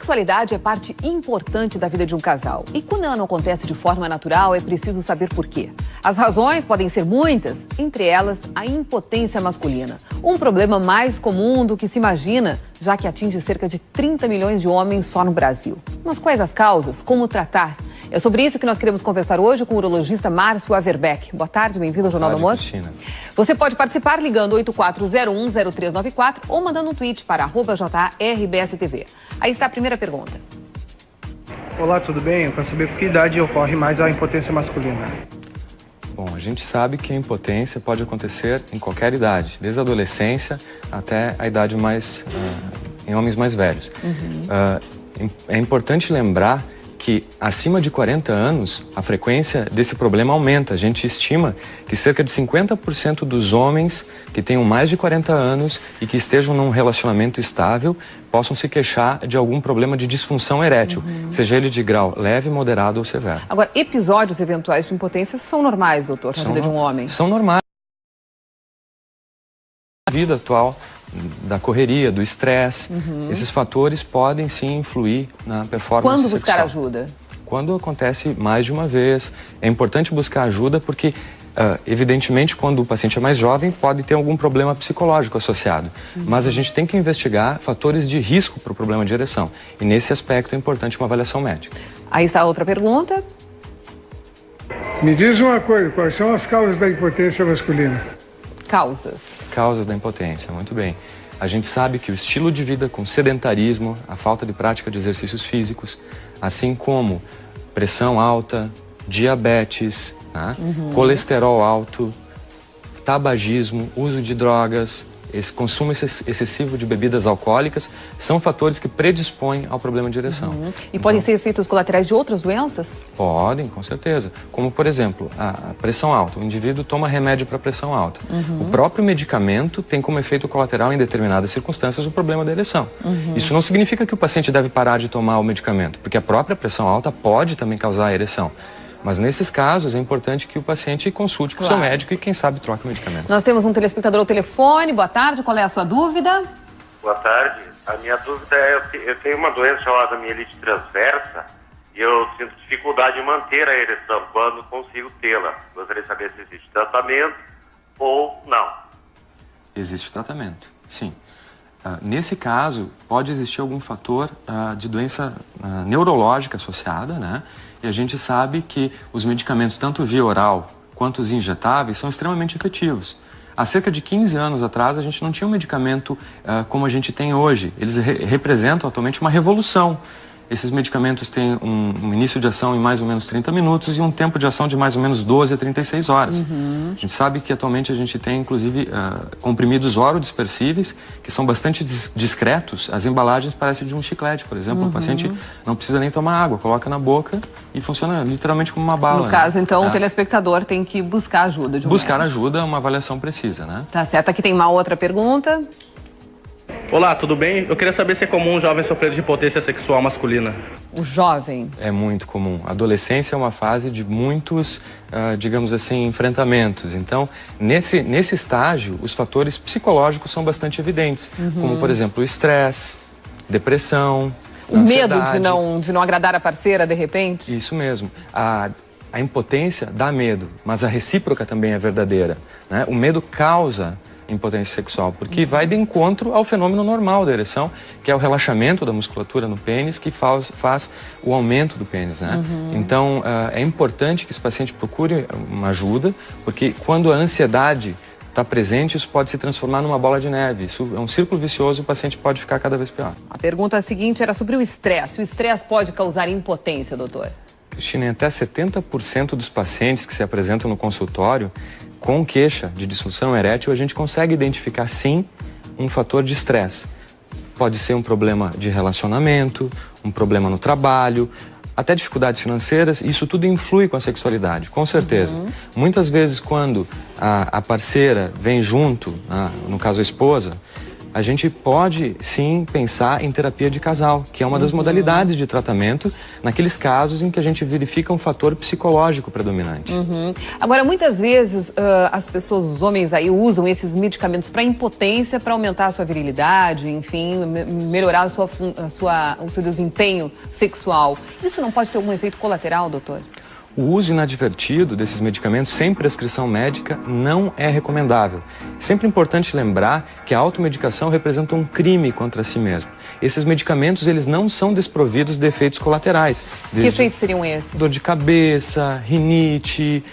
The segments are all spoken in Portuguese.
sexualidade é parte importante da vida de um casal. E quando ela não acontece de forma natural, é preciso saber por quê. As razões podem ser muitas, entre elas a impotência masculina. Um problema mais comum do que se imagina, já que atinge cerca de 30 milhões de homens só no Brasil. Mas quais as causas? Como tratar? É sobre isso que nós queremos conversar hoje com o urologista Márcio Averbeck. Boa tarde, bem-vindo ao Jornal do Almoço. Cristina. Você pode participar ligando 84010394 ou mandando um tweet para @JRBSTV. Aí está a primeira pergunta. Olá, tudo bem? Eu quero saber por que idade ocorre mais a impotência masculina. Bom, a gente sabe que a impotência pode acontecer em qualquer idade, desde a adolescência até a idade mais, em homens mais velhos. É importante lembrar que acima de 40 anos, a frequência desse problema aumenta. A gente estima que cerca de 50% dos homens que tenham mais de 40 anos e que estejam num relacionamento estável possam se queixar de algum problema de disfunção erétil, seja ele de grau leve, moderado ou severo. Agora, episódios eventuais de impotência são normais, doutor, na vida de um homem? São normais. A vida atual, da correria, do estresse, esses fatores podem sim influir na performance Quando sexual. buscar ajuda? Quando acontece mais de uma vez, é importante buscar ajuda porque, evidentemente, quando o paciente é mais jovem, pode ter algum problema psicológico associado. Mas a gente tem que investigar fatores de risco para o problema de ereção. E nesse aspecto é importante uma avaliação médica. Aí está a outra pergunta. Me diz uma coisa, quais são as causas da impotência masculina? Causas da impotência, muito bem. A gente sabe que o estilo de vida com sedentarismo, a falta de prática de exercícios físicos, assim como pressão alta, diabetes, colesterol alto, tabagismo, uso de drogas, esse consumo excessivo de bebidas alcoólicas, são fatores que predispõem ao problema de ereção. E podem ser efeitos colaterais de outras doenças? Podem, com certeza. Como, por exemplo, a pressão alta. O indivíduo toma remédio para pressão alta. O próprio medicamento tem como efeito colateral, em determinadas circunstâncias, o problema da ereção. Isso não significa que o paciente deve parar de tomar o medicamento, porque a própria pressão alta pode também causar a ereção. Mas nesses casos é importante que o paciente consulte com o seu médico e, quem sabe, troque o medicamento. Nós temos um telespectador ao telefone. Boa tarde, qual é a sua dúvida? Boa tarde. A minha dúvida é, eu tenho uma doença chamada mielite transversa e eu sinto dificuldade em manter a ereção quando consigo tê-la. Gostaria de saber se existe tratamento ou não. Existe tratamento, sim. Nesse caso, pode existir algum fator de doença neurológica associada, né? E a gente sabe que os medicamentos, tanto via oral quanto os injetáveis, são extremamente efetivos. Há cerca de 15 anos atrás, a gente não tinha um medicamento como a gente tem hoje. Eles representam atualmente uma revolução. Esses medicamentos têm um início de ação em mais ou menos 30 minutos e um tempo de ação de mais ou menos 12 a 36 horas. A gente sabe que atualmente a gente tem, inclusive, comprimidos orodispersíveis, que são bastante discretos. As embalagens parecem de um chiclete, por exemplo. O paciente não precisa nem tomar água, coloca na boca e funciona literalmente como uma bala. No caso, então, o telespectador tem que buscar ajuda de um Buscar médico. ajuda, uma avaliação precisa, né? Tá certo. Aqui tem uma outra pergunta. Olá, tudo bem? Eu queria saber se é comum um jovem sofrer de impotência sexual masculina. O jovem. É muito comum. A adolescência é uma fase de muitos, digamos assim, enfrentamentos. Então, nesse estágio, os fatores psicológicos são bastante evidentes. Como, por exemplo, o estresse, depressão, O ansiedade. medo de não agradar a parceira, de repente? Isso mesmo. A impotência dá medo, mas a recíproca também é verdadeira, né? O medo causa impotência sexual, porque vai de encontro ao fenômeno normal da ereção, que é o relaxamento da musculatura no pênis, que faz o aumento do pênis, né? Então, é importante que esse paciente procure uma ajuda, porque quando a ansiedade está presente, isso pode se transformar numa bola de neve. Isso é um círculo vicioso e o paciente pode ficar cada vez pior. A pergunta seguinte era sobre o estresse. O estresse pode causar impotência, doutor? Cristina, em até 70% dos pacientes que se apresentam no consultório com queixa de disfunção erétil, a gente consegue identificar, sim, um fator de estresse. Pode ser um problema de relacionamento, um problema no trabalho, até dificuldades financeiras. Isso tudo influi com a sexualidade, com certeza. Muitas vezes, quando a parceira vem junto, no caso a esposa, a gente pode sim pensar em terapia de casal, que é uma das modalidades de tratamento naqueles casos em que a gente verifica um fator psicológico predominante. Agora, muitas vezes as pessoas, os homens aí usam esses medicamentos para impotência, para aumentar a sua virilidade, enfim, melhorar o seu desempenho sexual. Isso não pode ter algum efeito colateral, doutor? O uso inadvertido desses medicamentos sem prescrição médica não é recomendável. É sempre importante lembrar que a automedicação representa um crime contra si mesmo. Esses medicamentos, eles não são desprovidos de efeitos colaterais. Que efeitos seriam esses? Dor de cabeça, rinite,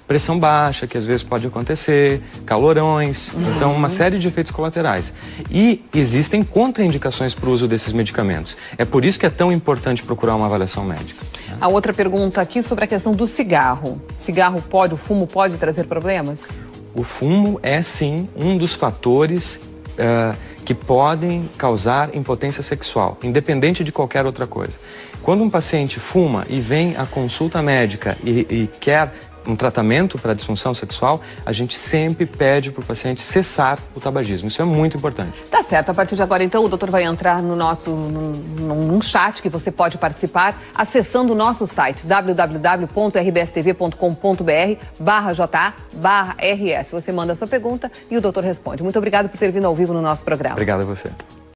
pressão baixa, que às vezes pode acontecer, calorões, então uma série de efeitos colaterais. E existem contraindicações para o uso desses medicamentos. É por isso que é tão importante procurar uma avaliação médica. A outra pergunta aqui sobre a questão do cigarro. O fumo pode trazer problemas? O fumo é sim um dos fatores que podem causar impotência sexual, independente de qualquer outra coisa. Quando um paciente fuma e vem à consulta médica e quer um tratamento para disfunção sexual, a gente sempre pede para o paciente cessar o tabagismo. Isso é muito importante. Tá certo. A partir de agora, então, o doutor vai entrar no nosso num chat que você pode participar acessando o nosso site www.rbstv.com.br/JA/RS. Você manda a sua pergunta e o doutor responde. Muito obrigado por ter vindo ao vivo no nosso programa. Obrigado a você.